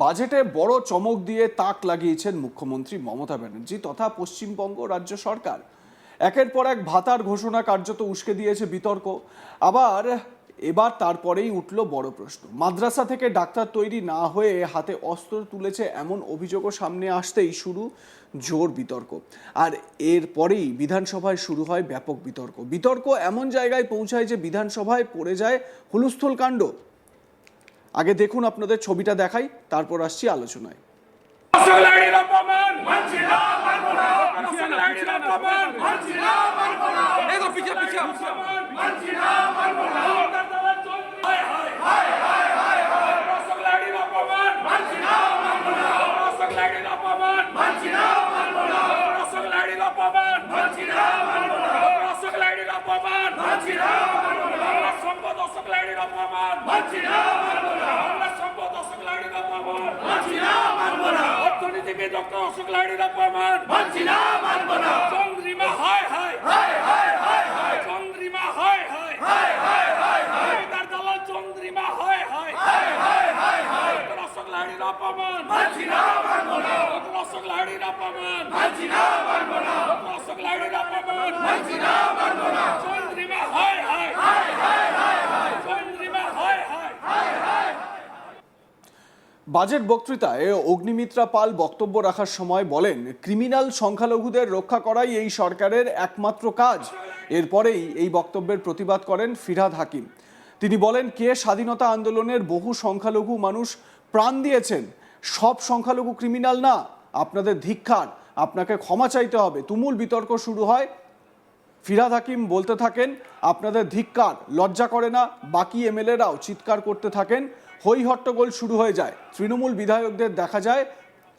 বাজেটে বড় চমক দিয়ে তাক লাগিয়েছেন মুখ্যমন্ত্রী মমতা ব্যানার্জি তথা পশ্চিমবঙ্গ রাজ্য সরকার। একের পর এক ভাতার ঘোষণা কার্যত উস্কে দিয়েছে বিতর্ক। এবার তারপরেই উঠল বড় প্রশ্ন। মাদ্রাসা থেকে ডাক্তার তৈরি না হয়ে হাতে অস্ত্র তুলেছে এমন অভিযোগও সামনে আসতেই শুরু জোর বিতর্ক। আর এরপরেই বিধানসভায় শুরু হয় ব্যাপক বিতর্ক এমন জায়গায় পৌঁছায় যে বিধানসভায় পড়ে যায় হুলস্থুল কাণ্ড। আগে দেখুন, আপনাদের ছবিটা দেখাই, তারপর আসছি আলোচনায়। অর্থনীতিবিদ ডক্টর অশোক লাহিড়ীর অপমান মানছি না, মানব না। চন্দ্রিমা হায় হায় হায় হায় হায় হায়, চন্দ্রিমা হায় হায় হায় হায় হায় হায়, তার দালাল চন্দ্রিমা হায় হায় হায় হায় হায় হায়, ডক্টর অশোক লাহিড়ীর অপমান মানছি না, মানব না। ডক্টর অশোক লাহিড়ীর অপমান মানছি না, মানব না। ডক্টর অশোক লাহিড়ীর অপমান মানছি না, মানব না। চন্দ্রিমা হায় হায় হায় হায় হায় হায়, চন্দ্রিমা হায় হায় হায় হায়। বাজেট বক্তৃতায় অগ্নিমিত্রা পাল বক্তব্য রাখার সময় বলেন, ক্রিমিনাল সংখ্যালঘুদের রক্ষা করাই এই সরকারের একমাত্র কাজ। এরপরেই এই বক্তব্যের প্রতিবাদ করেন ফিরহাদ হাকিম। তিনি বলেন, কে স্বাধীনতা আন্দোলনের বহু সংখ্যালঘু মানুষ প্রাণ দিয়েছেন, সব সংখ্যালঘু ক্রিমিনাল না। আপনাদের ধিক্কার, আপনাকে ক্ষমা চাইতে হবে। তুমুল বিতর্ক শুরু হয়। ফিরহাদ হাকিম বলতে থাকেন, আপনাদের ধিক্কার, লজ্জা করে না। বাকি এমএলএরাও চিৎকার করতে থাকেন। হই হট্টগোল শুরু হয়ে যায়। তৃণমূল বিধায়কদের দেখা যায়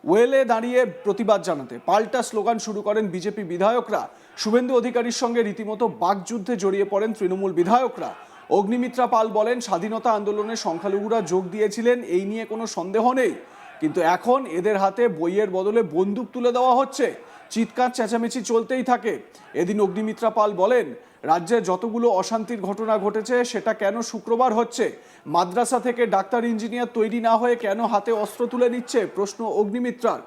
ওয়েলে দাঁড়িয়ে প্রতিবাদ জানাতে। পাল্টা স্লোগান শুরু করেন বিজেপি বিধায়করা। শুভেন্দু অধিকারীর সঙ্গে রীতিমতো বাকযুদ্ধে জড়িয়ে পড়েন তৃণমূল বিধায়করা। অগ্নিমিত্রা পাল বলেন, স্বাধীনতা আন্দোলনে সংখ্যালঘুরা যোগ দিয়েছিলেন, এই নিয়ে কোনো সন্দেহ নেই, কিন্তু এখন এদের হাতে বইয়ের বদলে বন্দুক তুলে দেওয়া হচ্ছে। চিৎকার চেঁচামেচি চলতেই থাকে। এদিন অগ্নিমিত্রা পাল বলেন, রাজ্যে যতগুলো অশান্তির ঘটনা ঘটেছে সেটা কেন শুক্রবার হচ্ছে? মাদ্রাসা থেকে ডাক্তার ইঞ্জিনিয়ার তৈরি না হয়ে কেন হাতে অস্ত্র তুলে নিচ্ছে? প্রশ্ন অগ্নিমিত্রার।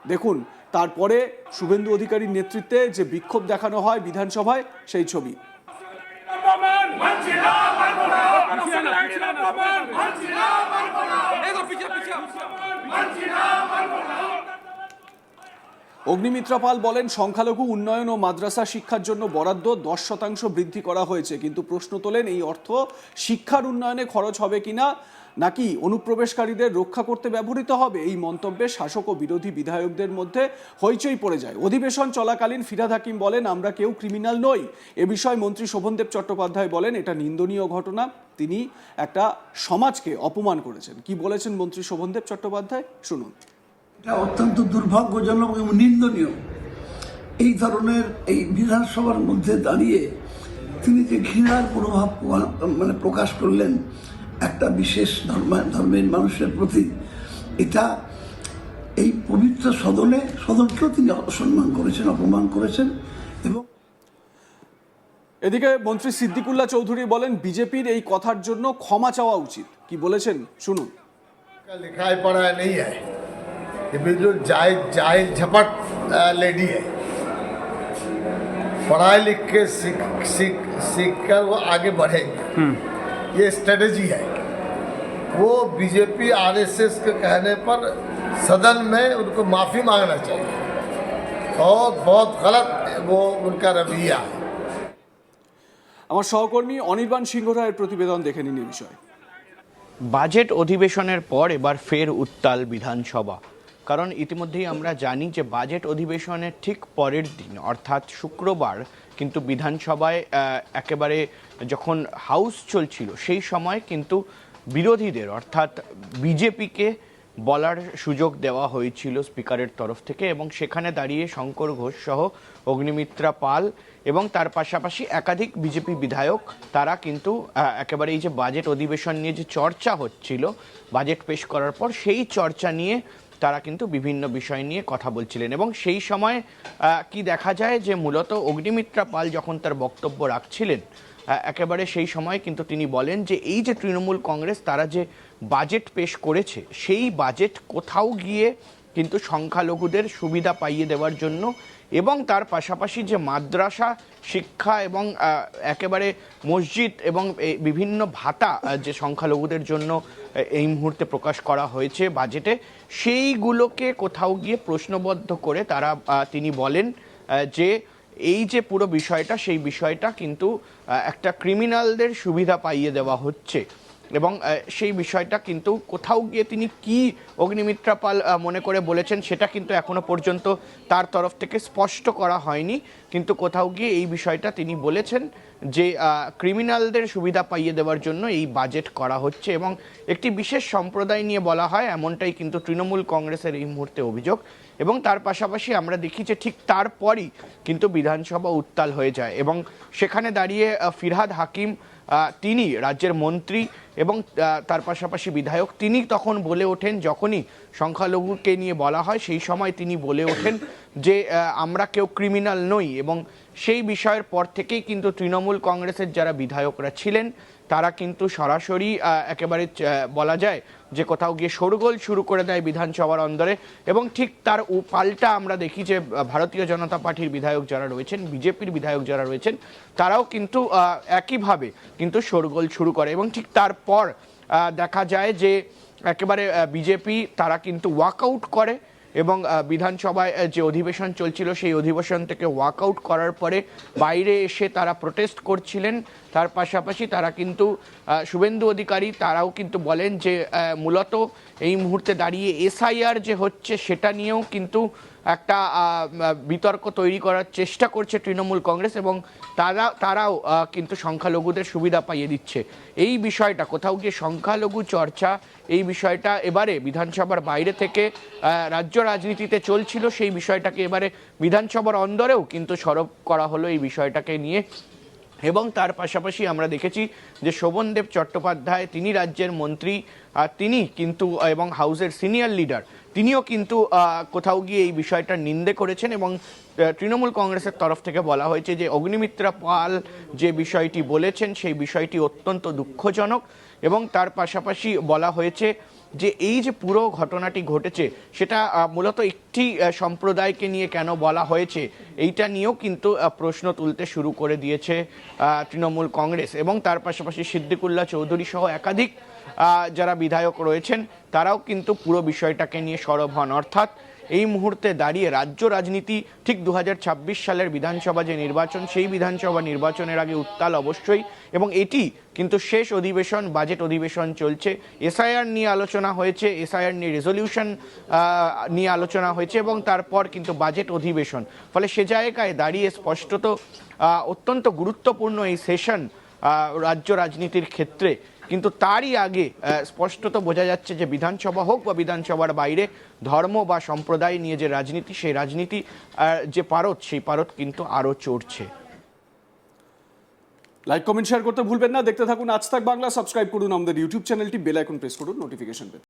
দেখুন, তারপরে শুভেন্দু অধিকারীর নেতৃত্বে যে বিক্ষোভ দেখানো হয় বিধানসভায়, সেই ছবি। অগ্নিমিত্রা পাল বলেন, সংখ্যালঘু উন্নয়ন ও মাদ্রাসা শিক্ষার জন্য বরাদ্দ 10% বৃদ্ধি করা হয়েছে, কিন্তু প্রশ্ন তোলেন, এই অর্থ শিক্ষার উন্নয়নে খরচ হবে কিনা, নাকি অনুপ্রবেশকারীদের রক্ষা করতে ব্যবহৃত হবে? এই মন্তব্যে শাসক ও বিরোধী বিধায়কদের মধ্যে হইচই পড়ে যায়। অধিবেশন চলাকালীন ফিরহাদ হাকিম বলেন, আমরা কেউ ক্রিমিনাল নই। এ বিষয়ে মন্ত্রী শোভনদেব চট্টোপাধ্যায় বলেন, এটা নিন্দনীয় ঘটনা। তিনি একটা সমাজকে অপমান করেছেন। কি বলেছেন মন্ত্রী শোভনদেব চট্টোপাধ্যায়, শুনুন। এটা অত্যন্ত দুর্ভাগ্যজনক এবং নিন্দনীয়। এই ধরনের এই বিধানসভার মধ্যে দাঁড়িয়ে তিনি যে ঘৃণার মনোভাব প্রকাশ করলেন একটা বিশেষ ধর্মের মানুষের প্রতি, এটা এই পবিত্র সদনকেও তিনি অসম্মান করেছেন, অপমান করেছেন। এবং এদিকে মন্ত্রী সিদ্দিকুল্লাহ চৌধুরী বলেন, বিজেপির এই কথার জন্য ক্ষমা চাওয়া উচিত। কি বলেছেন শুনুন। लिखाई पढ़ाई नहीं है, ये बिल्कुल जाहिल झपट लेडी है। पढ़ाई लिख के सीख कर वो आगे बढ़ेंगे, ये स्ट्रेटेजी है। वो बीजेपी आरएसएस के कहने पर सदन में उनको माफ़ी मांगना चाहिए। बहुत गलत वो उनका रवैया है। আমার সহকর্মী অনির্বাণ সিংহ রায়ের প্রতিবেদন দেখে নিন এই বিষয়ে। বাজেট অধিবেশনের পর এবার ফের উত্তাল বিধানসভা। কারণ ইতিমধ্যেই আমরা জানি যে বাজেট অধিবেশনের ঠিক পরের দিন অর্থাৎ শুক্রবার কিন্তু বিধানসভায় একেবারে যখন হাউস চলছিল সেই সময় কিন্তু বিরোধীদের অর্থাৎ বিজেপিকে বলার সুযোগ দেওয়া হয়েছিল স্পিকারের তরফ থেকে, এবং সেখানে দাঁড়িয়ে শঙ্কর ঘোষ সহ অগ্নিমিত্রা পাল এবং তার পাশাপাশি একাধিক বিজেপি বিধায়ক তারা কিন্তু একেবারে এই যে বাজেট অধিবেশন নিয়ে যে চর্চা হচ্ছিল বাজেট পেশ করার পর, সেই চর্চা নিয়ে তারা কিন্তু বিভিন্ন বিষয় নিয়ে কথা বলছিলেন। এবং সেই সময় কি দেখা যায় যে মূলত অগ্নিমিত্রা পাল যখন তার বক্তব্য রাখছিলেন একেবারে সেই সময় কিন্তু তিনি বলেন যে এই যে তৃণমূল কংগ্রেস তারা যে বাজেট পেশ করেছে সেই বাজেট কোথাও গিয়ে কিন্তু সংখ্যালঘুদের সুবিধা পাইয়ে দেওয়ার জন্য এবং তার পাশাপাশি যে মাদ্রাসা শিক্ষা এবং একেবারে মসজিদ এবং বিভিন্ন ভাতা যে সংখ্যালঘুদের জন্য এই মুহূর্তে প্রকাশ করা হয়েছে বাজেটে, সেইগুলোকে কোথাও গিয়ে প্রশ্নবদ্ধ করে তিনি বলেন যে এই যে পুরো বিষয়টা সেই বিষয়টা কিন্তু একটা ক্রিমিনালদের সুবিধা পাইয়ে দেওয়া হচ্ছে এবং সেই বিষয়টা কিন্তু কোথাও গিয়ে তিনি কি অগ্নিমিত্রা পাল মনে করে বলেছেন সেটা কিন্তু এখনো পর্যন্ত তার তরফ থেকে স্পষ্ট করা হয়নি, কিন্তু কোথাও গিয়ে এই বিষয়টা তিনি বলেছেন যে ক্রিমিনালদের সুবিধা পাইয়ে দেওয়ার জন্য এই বাজেট করা হচ্ছে এবং একটি বিশেষ সম্প্রদায় নিয়ে বলা হয় এমনটাই কিন্তু তৃণমূল কংগ্রেসের এই মুহূর্তে অভিযোগ। এবং তার পাশাপাশি আমরা দেখি যে ঠিক তারপরই কিন্তু বিধানসভা উত্তাল হয়ে যায় এবং সেখানে দাঁড়িয়ে ফিরহাদ হাকিম তিনি রাজ্যের মন্ত্রী এবং তার পাশাপাশি বিধায়ক, তিনি তখন বলে ওঠেন যখনই সংখ্যালঘুকে নিয়ে বলা হয় সেই সময় তিনি বলে ওঠেন যে আমরা কেউ ক্রিমিনাল নই এবং সেই বিষয়ের পর থেকেই কিন্তু তৃণমূল কংগ্রেসের যারা বিধায়করা ছিলেন তারা কিন্তু সরাসরি একেবারে বলা যায় যে কোথাও গিয়ে শোরগোল শুরু করে দেয় বিধানসভার অন্দরে এবং ঠিক তার পাল্টা আমরা দেখি যে ভারতীয় জনতা পার্টির বিধায়ক যারা রয়েছেন, বিজেপির বিধায়ক যারা রয়েছেন তারাও কিন্তু একইভাবে কিন্তু শোরগোল শুরু করে এবং ঠিক তারপর দেখা যায় যে একেবারে বিজেপি তারা কিন্তু ওয়াকআউট করে এবং বিধানসভায় যে অধিবেশন চলছিল সেই অধিবেশন থেকে ওয়াকআউট করার পরে বাইরে এসে তারা প্রোটেস্ট করছিলেন। তার পাশাপাশি তারা কিন্তু শুভেন্দু অধিকারী তারাও কিন্তু বলেন যে মূলত এই মুহূর্তে দাঁড়িয়ে এসআইআর যে হচ্ছে সেটা নিয়েও কিন্তু একটা বিতর্ক তৈরি করার চেষ্টা করছে তৃণমূল কংগ্রেস এবং তারাও কিন্তু সংখ্যালঘুদের সুবিধা পাইয়ে দিচ্ছে। এই বিষয়টা কোথাও গিয়ে সংখ্যালঘু চর্চা এই বিষয়টা এবারে বিধানসভার বাইরে থেকে রাজ্য রাজনীতিতে চলছিল, সেই বিষয়টাকে এবারে বিধানসভার অন্দরেও কিন্তু সরব করা হলো এই বিষয়টাকে নিয়ে। এবং তার পাশাপাশি আমরা দেখেছি যে শোভনদেব চট্টোপাধ্যায় তিনি রাজ্যের মন্ত্রী, তিনি কিন্তু এবং হাউসের সিনিয়র লিডার তিনিও কিন্তু কোথাও গিয়ে এই বিষয়টার নিন্দে করেছেন এবং তৃণমূল কংগ্রেসের তরফ থেকে বলা হয়েছে যে অগ্নিমিত্রা পাল যে বিষয়টি বলেছেন সেই বিষয়টি অত্যন্ত দুঃখজনক এবং তার পাশাপাশি বলা হয়েছে যে এই যে পুরো ঘটনাটি ঘটেছে সেটা মূলত একটি সম্প্রদায়কে নিয়ে কেন বলা হয়েছে এইটা নিয়েও কিন্তু প্রশ্ন তুলতে শুরু করে দিয়েছে তৃণমূল কংগ্রেস এবং তার পাশাপাশি সিদ্দিকুল্লাহ চৌধুরী সহ একাধিক যারা বিধায়ক রয়েছেন তারাও কিন্তু পুরো বিষয়টাকে নিয়ে সরব হন। অর্থাৎ এই মুহূর্তে দাঁড়িয়ে রাজ্য রাজনীতি ঠিক 2026 সালের বিধানসভা যে নির্বাচন সেই বিধানসভা নির্বাচনের আগে উত্তাল অবশ্যই এবং এটি কিন্তু শেষ অধিবেশন, বাজেট অধিবেশন চলছে, এসআইআর নিয়ে আলোচনা হয়েছে, এসআইআর নিয়ে রেজলিউশন নিয়ে আলোচনা হয়েছে এবং তারপর কিন্তু বাজেট অধিবেশন, ফলে সে জায়গায় দাঁড়িয়ে স্পষ্টত অত্যন্ত গুরুত্বপূর্ণ এই সেশন রাজ্য রাজনীতির ক্ষেত্রে, কিন্তু তারই আগে স্পষ্টত বোঝা যাচ্ছে যে বিধানসভা হোক বা বিধানসভার বাইরে ধর্ম বা সম্প্রদায় নিয়ে যে রাজনীতি সেই রাজনীতি যে পারদ সেই পারদ কিন্তু আরও চড়ছে। লাইক কমেন্ট শেয়ার করতে ভুলবেন না। দেখতে থাকুন আজ তাক বাংলা। সাবস্ক্রাইব করুন আমাদের ইউটিউব চ্যানেলটি, বেল আইকন প্রেস করুন নোটিফিকেশন পেতে।